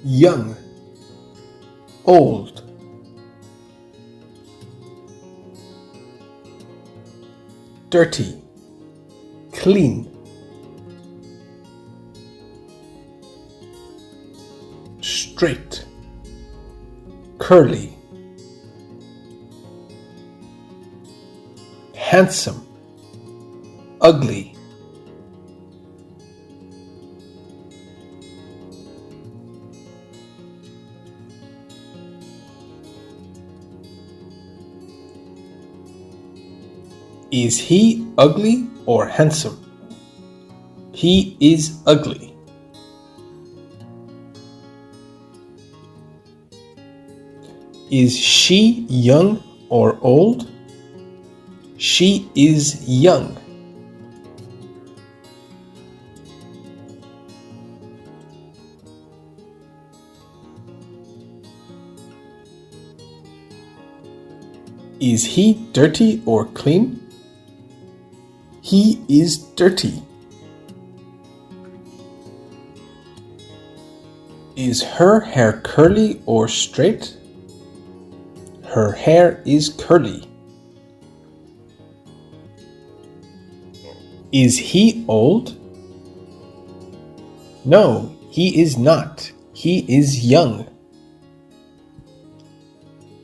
young, old. Dirty, clean. Straight, curly. Handsome, ugly. Is he ugly or handsome? He is ugly. Is she young or old? She is young. Is he dirty or clean? He is dirty. Is her hair curly or straight? Her hair is curly. Is he old? No, he is not. He is young.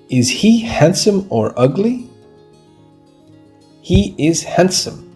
Is he handsome or ugly? He is handsome.